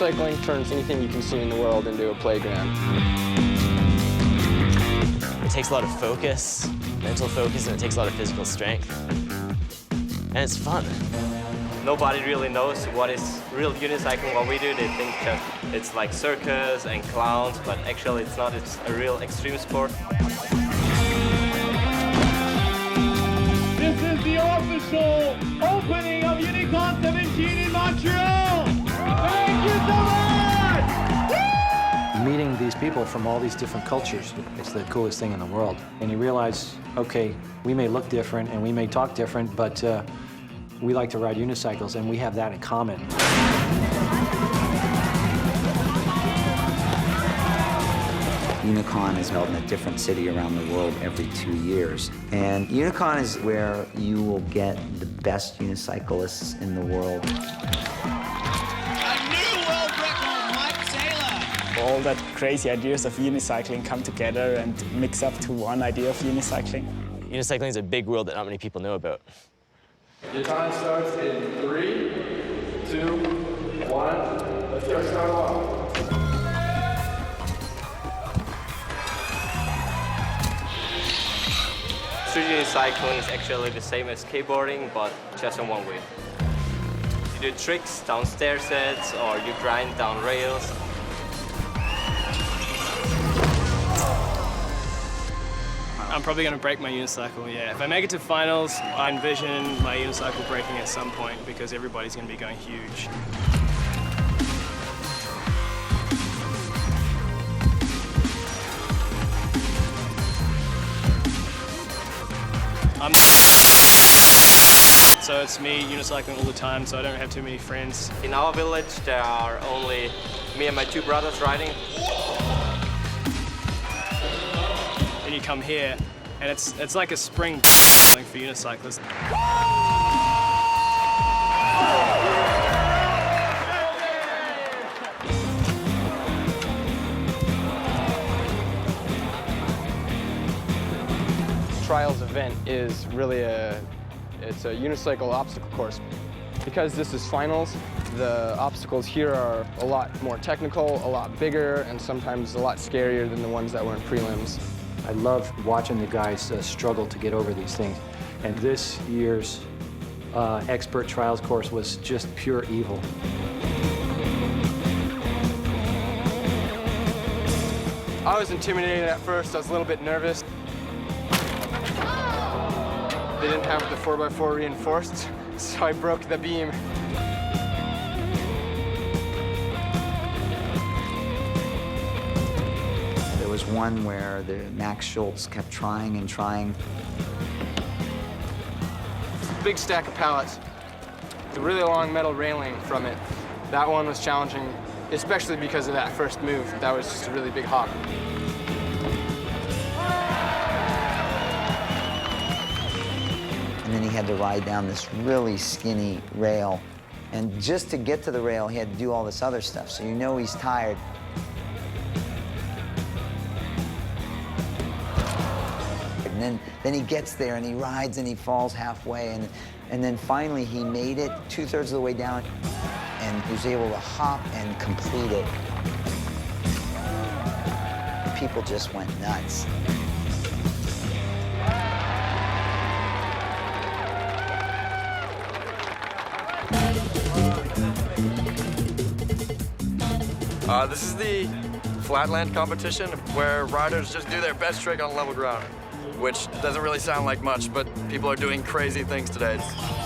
Unicycling turns anything you can see in the world into a playground. It takes a lot of focus, mental focus, and it takes a lot of physical strength. And it's fun. Nobody really knows what is real unicycling, what we do. They think that it's like circus and clowns, but actually it's not. It's a real extreme sport. This is the official opening of Unicon 17 in Montreal! Thank you so much! Meeting these people from all these different cultures, it's the coolest thing in the world. And you realize, okay, we may look different and we may talk different, but we like to ride unicycles and we have that in common. Unicon is held in a different city around the world every 2 years. And Unicon is where you will get the best unicyclists in the world. A new world record, Mike Taylor! All that crazy ideas of unicycling come together and mix up to one idea of unicycling. Unicycling is a big world that not many people know about. Your time starts in 3, 2, 1. Let's go, start off. Street unicycling is actually the same as skateboarding, but just on one wheel. You do tricks down stair sets, or you grind down rails. I'm probably going to break my unicycle, yeah. If I make it to finals, I envision my unicycle breaking at some point because everybody's going to be going huge. So it's me unicycling all the time, so I don't have too many friends. In our village, there are only me and my 2 brothers riding. Then you come here, and it's like a spring for unicyclists. Trials event is really it's a unicycle obstacle course. Because this is finals, the obstacles here are a lot more technical, a lot bigger, and sometimes a lot scarier than the ones that were in prelims. I love watching the guys struggle to get over these things. And this year's expert trials course was just pure evil. I was intimidated at first. I was a little bit nervous. They didn't have the 4x4 reinforced, so I broke the beam. There was one where Max Schultz kept trying and trying. Big stack of pallets, a really long metal railing from it. That one was challenging, especially because of that first move. That was just a really big hop. And then he had to ride down this really skinny rail. And just to get to the rail, he had to do all this other stuff. So you know he's tired. And then he gets there and he rides and he falls halfway. And then finally he made it 2/3 of the way down. And he was able to hop and complete it. People just went nuts. This is the flatland competition where riders just do their best trick on level ground, which doesn't really sound like much, but people are doing crazy things today.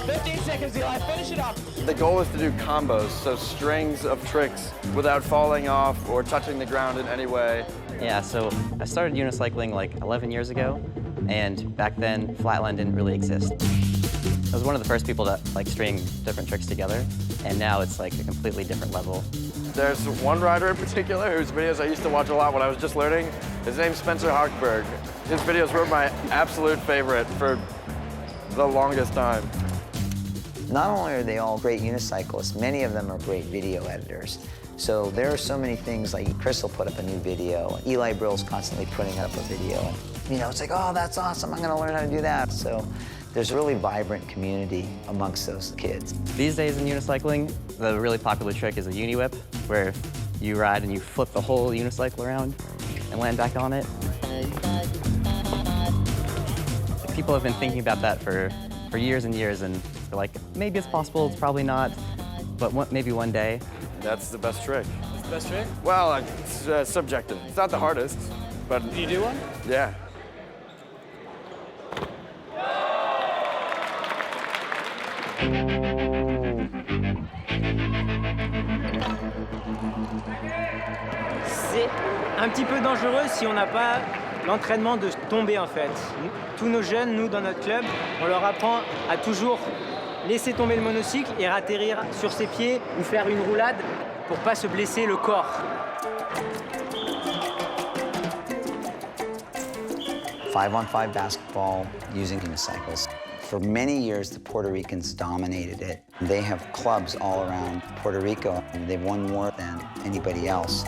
15 seconds, Eli, finish it up. The goal is to do combos, so strings of tricks without falling off or touching the ground in any way. Yeah, so I started unicycling like 11 years ago, and back then, flatland didn't really exist. I was one of the first people to string different tricks together, and now it's like a completely different level. There's one rider in particular whose videos I used to watch a lot when I was just learning. His name's Spencer Hochberg. His videos were my absolute favorite for the longest time. Not only are they all great unicyclists, many of them are great video editors. So there are so many things, like Chris will put up a new video, and Eli Brill's constantly putting up a video. You know, it's like, oh, that's awesome, I'm gonna learn how to do that. So There's a really vibrant community amongst those kids. These days in unicycling, the really popular trick is a uni-whip, where you ride and you flip the whole unicycle around and land back on it. People have been thinking about that for years and years, and they're like, maybe it's possible, it's probably not, but maybe one day. That's the best trick. That's the best trick? Well, it's subjective. It's not the hardest, but... Can you do one? Yeah. C'est un petit peu dangereux si on n'a pas l'entraînement de tomber en fait. Tous nos jeunes, nous dans notre club, on leur apprend à toujours laisser tomber le monocycle et atterrir sur ses pieds ou faire une roulade pour pas se blesser le corps. 5-on-5 basketball using unicycles. For many years, the Puerto Ricans dominated it. They have clubs all around Puerto Rico, and they've won more than anybody else.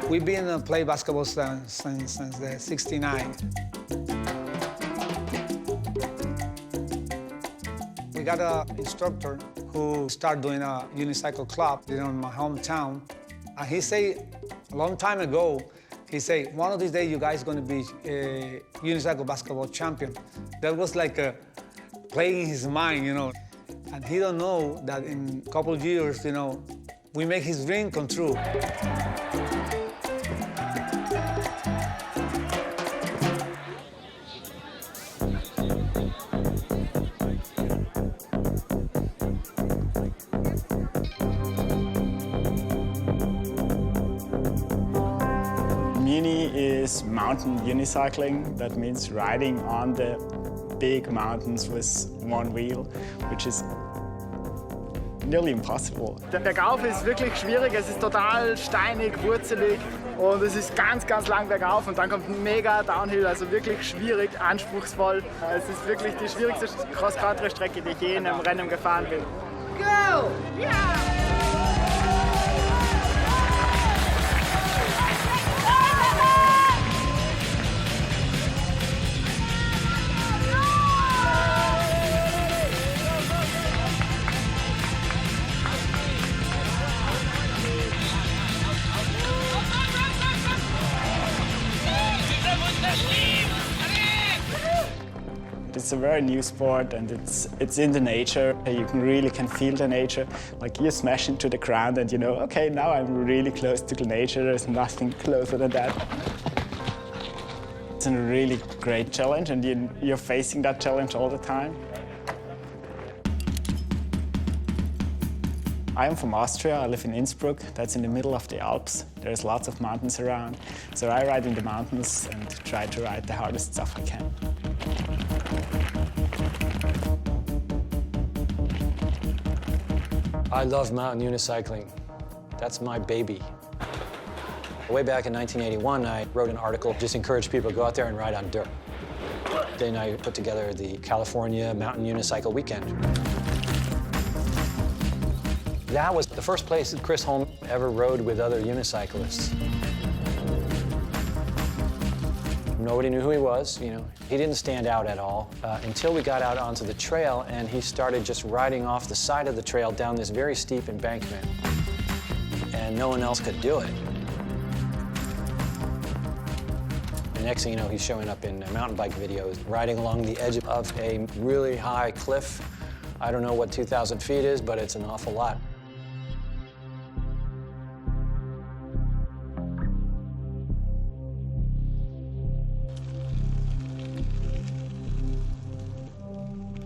We've been playing basketball since '69. We got an instructor who started doing a unicycle club in my hometown. And he said a long time ago, he said, one of these days you guys are going to be a unicycle basketball champion. That was like playing in his mind, you know. And he don't know that in a couple of years, you know, we make his dream come true. Muni is mountain unicycling. That means riding on the big mountains with one wheel, which is nearly impossible. Der Bergauf ist wirklich schwierig, es ist total steinig, wurzelig und es ist ganz, ganz lang bergauf und dann kommt ein mega Downhill, also wirklich schwierig, anspruchsvoll. Es ist wirklich die schwierigste Cross-Country-Strecke, die ich je in einem Rennen gefahren bin. Go! Yeah! It's a very new sport, and it's in the nature. You really can feel the nature. Like you smash into the ground and you know, okay, now I'm really close to the nature. There's nothing closer than that. It's a really great challenge, and you're facing that challenge all the time. I am from Austria. I live in Innsbruck. That's in the middle of the Alps. There's lots of mountains around. So I ride in the mountains and try to ride the hardest stuff I can. I love mountain unicycling. That's my baby. Way back in 1981, I wrote an article, just encouraged people to go out there and ride on dirt. Then I put together the California Mountain Unicycle Weekend. That was the first place that Chris Holm ever rode with other unicyclists. Nobody knew who he was, you know. He didn't stand out at all until we got out onto the trail and he started just riding off the side of the trail down this very steep embankment. And no one else could do it. The next thing you know, he's showing up in mountain bike videos, riding along the edge of a really high cliff. I don't know what 2,000 feet is, but it's an awful lot.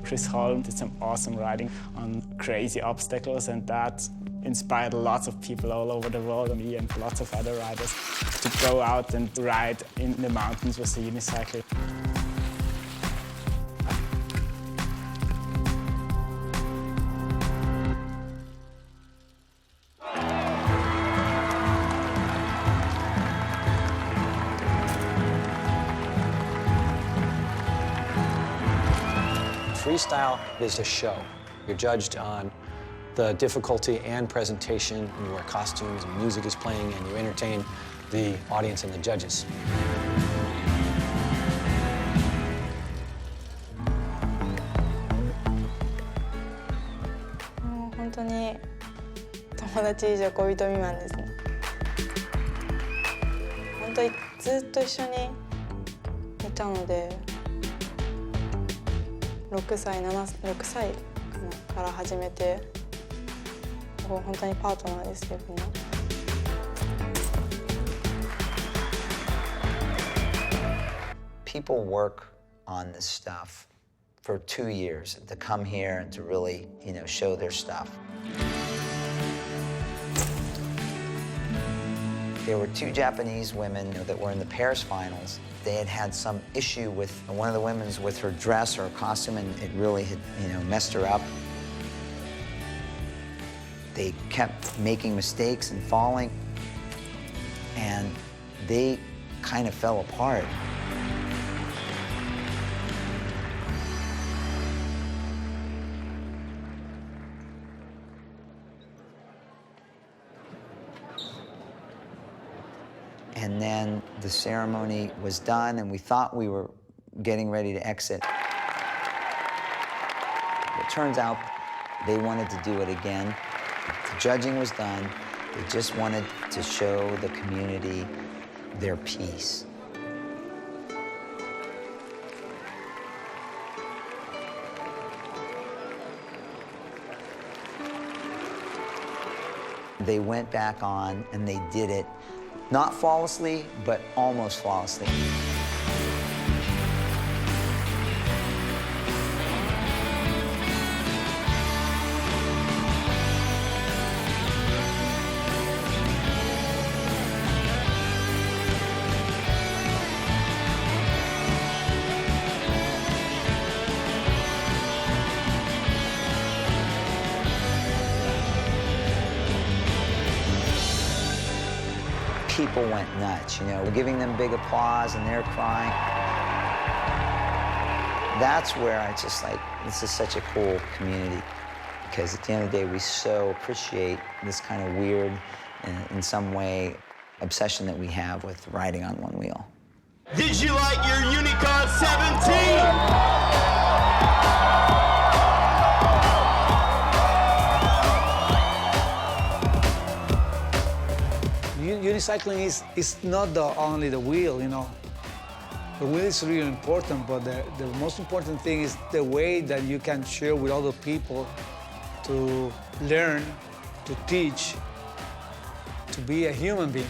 Chris Holm did some awesome riding on crazy obstacles, and that inspired lots of people all over the world, me and lots of other riders, to go out and ride in the mountains with the unicycle. Freestyle is a show. You're judged on the difficulty and presentation. You wear costumes and music is playing and you entertain the audience and the judges. 友達以上恋人未満ですね。本当にずっと一緒にいたので、6歳から始めて、本当にパートナーですよ、みんな。People work on this stuff for 2 years to come here and to really, show their stuff. There were 2 Japanese women that were in the Paris finals. They had had some issue with one of the women's with her dress or her costume, and it really had, messed her up. They kept making mistakes and falling, and they kind of fell apart. And then the ceremony was done, and we thought we were getting ready to exit. It turns out they wanted to do it again. The judging was done. They just wanted to show the community their piece. They went back on, and they did it. Not flawlessly, but almost flawlessly. People went nuts, We're giving them big applause and they're crying. That's where I just this is such a cool community, because at the end of the day, we so appreciate this kind of weird, in some way, obsession that we have with riding on one wheel. Did you like your Unicon 17? Unicycling is not only the wheel, The wheel is really important, but the most important thing is the way that you can share with other people, to learn, to teach, to be a human being.